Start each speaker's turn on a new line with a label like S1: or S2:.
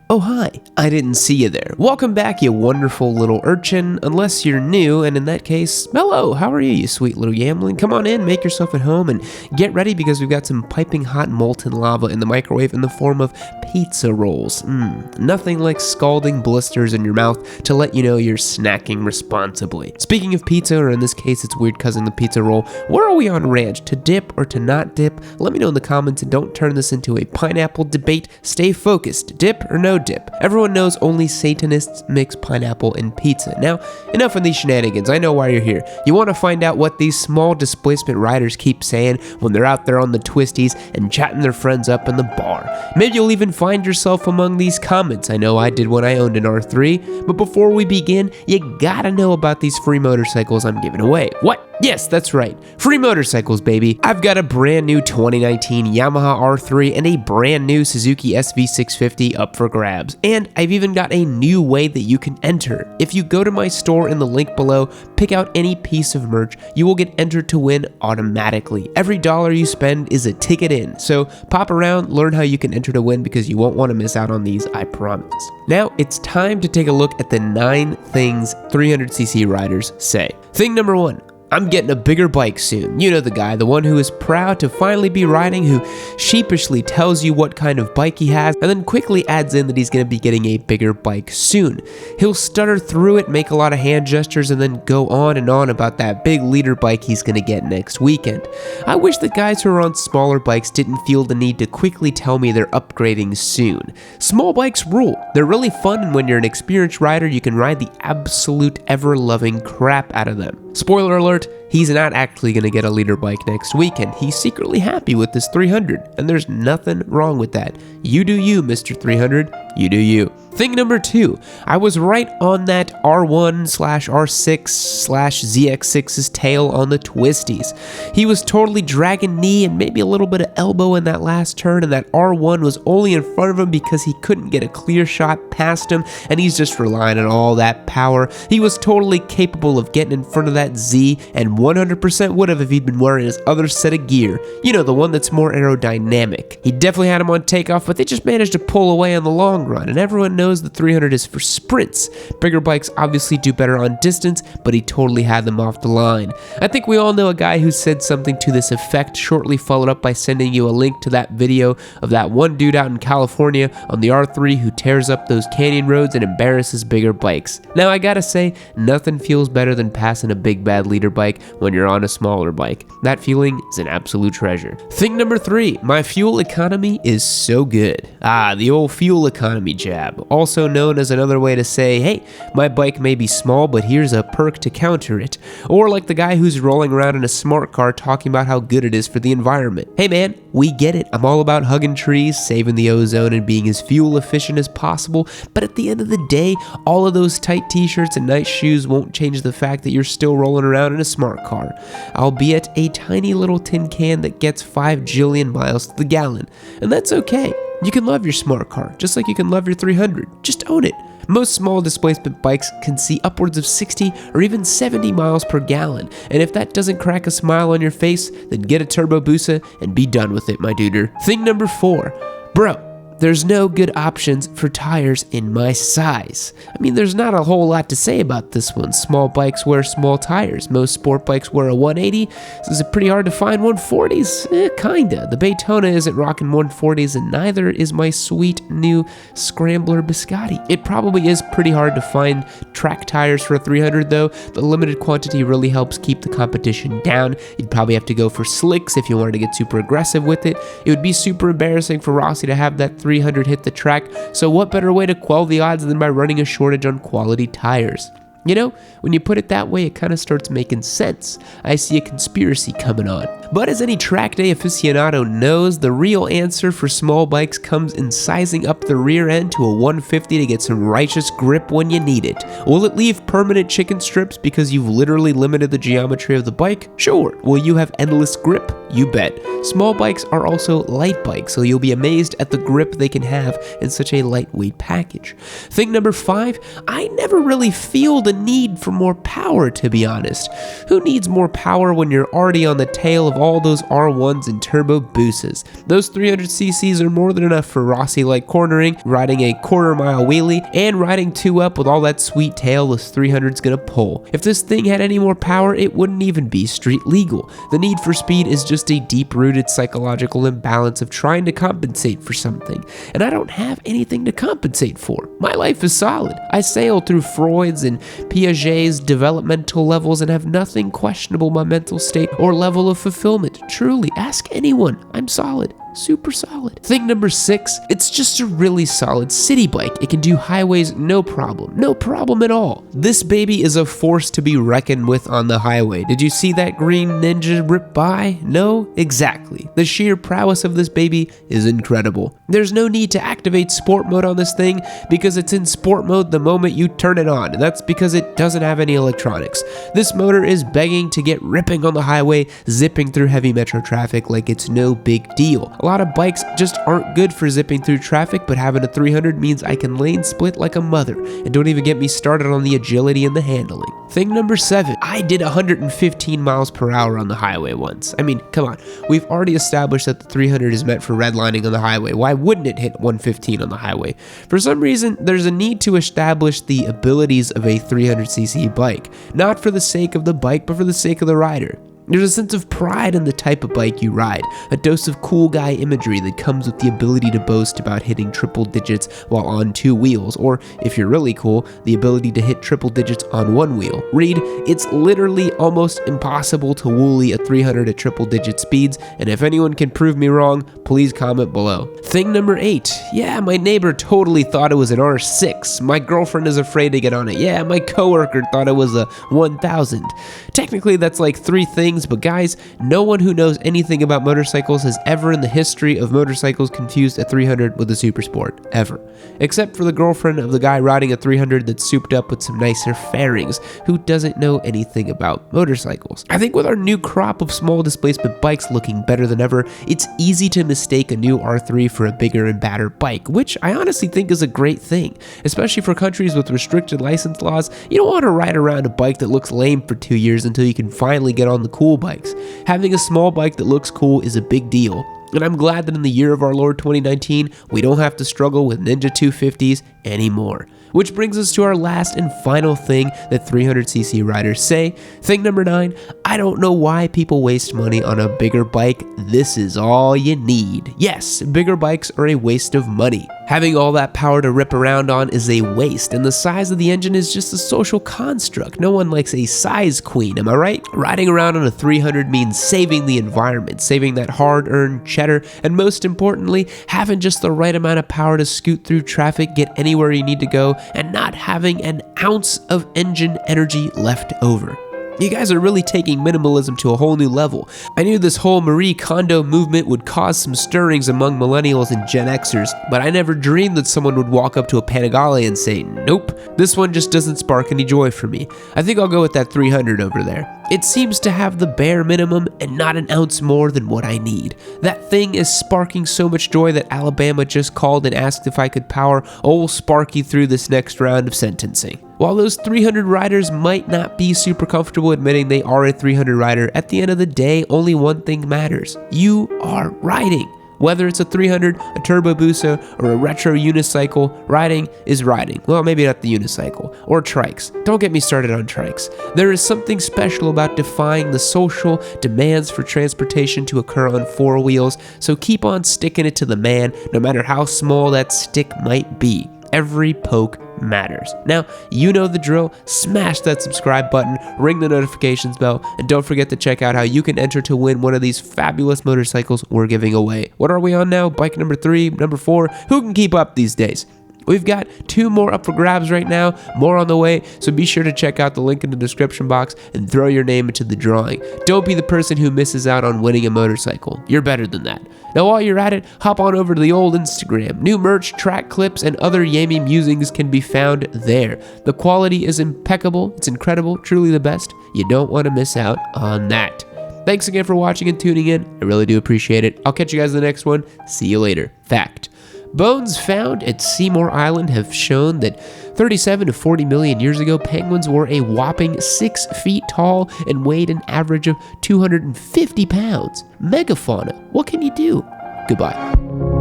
S1: Oh hi, I didn't see you there. Welcome back, you wonderful little urchin, unless you're new, and in that case, hello, how are you, you sweet little yamling? Come on in, make yourself at home, and get ready because we've got some piping hot molten lava in the microwave in the form of pizza rolls. Nothing like scalding blisters in your mouth to let you know you're snacking responsibly. Speaking of pizza, or in this case, it's weird cousin the pizza roll, where are we on ranch? To dip or to not dip? Let me know in the comments and don't turn this into a pineapple debate. Stay focused. Dip or no dip? Everyone knows only Satanists mix pineapple in pizza. Now, enough of these shenanigans. I know why you're here. You want to find out what these small displacement riders keep saying when they're out there on the twisties and chatting their friends up in the bar. Maybe you'll even find yourself among these comments. I know I did when I owned an R3. But before we begin, you gotta know about these free motorcycles I'm giving away. What? Yes, that's right. Free motorcycles, baby. I've got a brand new 2019 Yamaha R3 and a brand new Suzuki SV650 up for grabs. And I've even got a new way that you can enter. If you go to my store in the link below, pick out any piece of merch, you will get entered to win automatically. Every dollar you spend is a ticket in. So pop around, learn how you can enter to win because you won't want to miss out on these, I promise. Now it's time to take a look at the 9 things 300cc riders say. Thing number 1. I'm getting a bigger bike soon. You know the guy, the one who is proud to finally be riding, who sheepishly tells you what kind of bike he has, and then quickly adds in that he's going to be getting a bigger bike soon. He'll stutter through it, make a lot of hand gestures, and then go on and on about that big leader bike he's going to get next weekend. I wish the guys who are on smaller bikes didn't feel the need to quickly tell me they're upgrading soon. Small bikes rule. They're really fun, and when you're an experienced rider, you can ride the absolute ever-loving crap out of them. Spoiler alert, he's not actually going to get a leader bike next weekend. He's secretly happy with this 300, and there's nothing wrong with that. You do you, Mr. 300. You do you. Thing number 2, I was right on that R1/R6/ZX6's tail on the twisties. He was totally dragging knee and maybe a little bit of elbow in that last turn, and that R1 was only in front of him because he couldn't get a clear shot past him, and he's just relying on all that power. He was totally capable of getting in front of that Z, and 100% would have if he'd been wearing his other set of gear. You know, the one that's more aerodynamic. He definitely had him on takeoff, but they just managed to pull away on the long run, and everyone knows the 300 is for sprints. Bigger bikes obviously do better on distance, but he totally had them off the line. I think we all know a guy who said something to this effect, shortly followed up by sending you a link to that video of that one dude out in California on the R3 who tears up those canyon roads and embarrasses bigger bikes. Now I gotta say, nothing feels better than passing a big bad leader bike when you're on a smaller bike. That feeling is an absolute treasure. Thing number 3, my fuel economy is so good. The old fuel economy jab. Also known as another way to say, hey, my bike may be small, but here's a perk to counter it. Or like the guy who's rolling around in a smart car talking about how good it is for the environment. Hey man, we get it. I'm all about hugging trees, saving the ozone, and being as fuel efficient as possible, but at the end of the day, all of those tight t-shirts and nice shoes won't change the fact that you're still rolling around in a smart car, albeit a tiny little tin can that gets 5 jillion miles to the gallon. And that's okay. You can love your smart car, just like you can love your 300. Just own it. Most small displacement bikes can see upwards of 60 or even 70 miles per gallon, and if that doesn't crack a smile on your face, then get a Turbo Busa and be done with it, my duder. Thing number 4, bro, there's no good options for tires in my size. I mean, there's not a whole lot to say about this one. Small bikes wear small tires. Most sport bikes wear a 180. So is it pretty hard to find 140s? Kinda. The Daytona isn't rocking 140s, and neither is my sweet new Scrambler Biscotti. It probably is pretty hard to find track tires for a 300 though. The limited quantity really helps keep the competition down. You'd probably have to go for slicks if you wanted to get super aggressive with it. It would be super embarrassing for Rossi to have that 300 hit the track, so what better way to quell the odds than by running a shortage on quality tires? You know, when you put it that way, it kind of starts making sense. I see a conspiracy coming on. But as any track day aficionado knows, the real answer for small bikes comes in sizing up the rear end to a 150 to get some righteous grip when you need it. Will it leave permanent chicken strips because you've literally limited the geometry of the bike? Sure. Will you have endless grip? You bet. Small bikes are also light bikes, so you'll be amazed at the grip they can have in such a lightweight package. Thing number 5, I never really feel the need for more power, to be honest. Who needs more power when you're already on the tail of all those R1s and Turbo Busas. Those 300cc's are more than enough for Rossi-like cornering, riding a quarter-mile wheelie, and riding 2-up with all that sweet tail this 300's gonna pull. If this thing had any more power, it wouldn't even be street legal. The need for speed is just a deep-rooted psychological imbalance of trying to compensate for something, and I don't have anything to compensate for. My life is solid. I sail through Freud's and Piaget's developmental levels and have nothing questionable my mental state or level of fulfillment. Truly, ask anyone. I'm solid. Super solid. Thing number 6, it's just a really solid city bike. It can do highways no problem. No problem at all. This baby is a force to be reckoned with on the highway. Did you see that green ninja rip by? No? Exactly. The sheer prowess of this baby is incredible. There's no need to activate sport mode on this thing because it's in sport mode the moment you turn it on. That's because it doesn't have any electronics. This motor is begging to get ripping on the highway, zipping through heavy metro traffic like it's no big deal. A lot of bikes just aren't good for zipping through traffic, but having a 300 means I can lane split like a mother, and don't even get me started on the agility and the handling. Thing number 7, I did 115 miles per hour on the highway once. I mean, come on, we've already established that the 300 is meant for redlining on the highway. Why wouldn't it hit 115 on the highway? For some reason, there's a need to establish the abilities of a 300cc bike, not for the sake of the bike, but for the sake of the rider. There's a sense of pride in the type of bike you ride, a dose of cool guy imagery that comes with the ability to boast about hitting triple digits while on 2 wheels, or if you're really cool, the ability to hit triple digits on 1 wheel. Read, it's literally almost impossible to woolie a 300 at triple digit speeds, and if anyone can prove me wrong, please comment below. Thing number 8, yeah, my neighbor totally thought it was an R6. My girlfriend is afraid to get on it. Yeah, my coworker thought it was a 1000. Technically, that's like 3 things. But guys, no one who knows anything about motorcycles has ever in the history of motorcycles confused a 300 with a super sport, ever. Except for the girlfriend of the guy riding a 300 that's souped up with some nicer fairings, who doesn't know anything about motorcycles. I think with our new crop of small displacement bikes looking better than ever, it's easy to mistake a new R3 for a bigger and badder bike, which I honestly think is a great thing. Especially for countries with restricted license laws, you don't want to ride around a bike that looks lame for 2 years until you can finally get on the cool bikes. Having a small bike that looks cool is a big deal. And I'm glad that in the year of our Lord 2019, we don't have to struggle with Ninja 250s anymore. Which brings us to our last and final thing that 300cc riders say. Thing number 9, I don't know why people waste money on a bigger bike. This is all you need. Yes, bigger bikes are a waste of money. Having all that power to rip around on is a waste, and the size of the engine is just a social construct. No one likes a size queen, am I right? Riding around on a 300 means saving the environment, saving that hard-earned cheddar, and most importantly, having just the right amount of power to scoot through traffic, get anywhere you need to go, and not having an ounce of engine energy left over. You guys are really taking minimalism to a whole new level. I knew this whole Marie Kondo movement would cause some stirrings among millennials and Gen Xers, but I never dreamed that someone would walk up to a Panigale and say, nope, this one just doesn't spark any joy for me. I think I'll go with that 300 over there. It seems to have the bare minimum and not an ounce more than what I need. That thing is sparking so much joy that Alabama just called and asked if I could power old Sparky through this next round of sentencing. While those 300 riders might not be super comfortable admitting they are a 300 rider, at the end of the day, only one thing matters. You are riding. Whether it's a 300, a Turbo Busa, or a retro unicycle, riding is riding. Well, maybe not the unicycle. Or trikes. Don't get me started on trikes. There is something special about defying the social demands for transportation to occur on 4 wheels, so keep on sticking it to the man, no matter how small that stick might be. Every poke matters. Now, you know the drill. Smash that subscribe button, ring the notifications bell, and don't forget to check out how you can enter to win one of these fabulous motorcycles we're giving away. What are we on now? Bike number 3, number 4? Who can keep up these days? We've got 2 more up for grabs right now, more on the way, so be sure to check out the link in the description box and throw your name into the drawing. Don't be the person who misses out on winning a motorcycle. You're better than that. Now while you're at it, hop on over to the old Instagram. New merch, track clips, and other Yammie musings can be found there. The quality is impeccable, it's incredible, truly the best. You don't want to miss out on that. Thanks again for watching and tuning in. I really do appreciate it. I'll catch you guys in the next one. See you later. Fact. Bones found at Seymour Island have shown that 37 to 40 million years ago, penguins were a whopping 6 feet tall and weighed an average of 250 pounds. Megafauna, what can you do? Goodbye.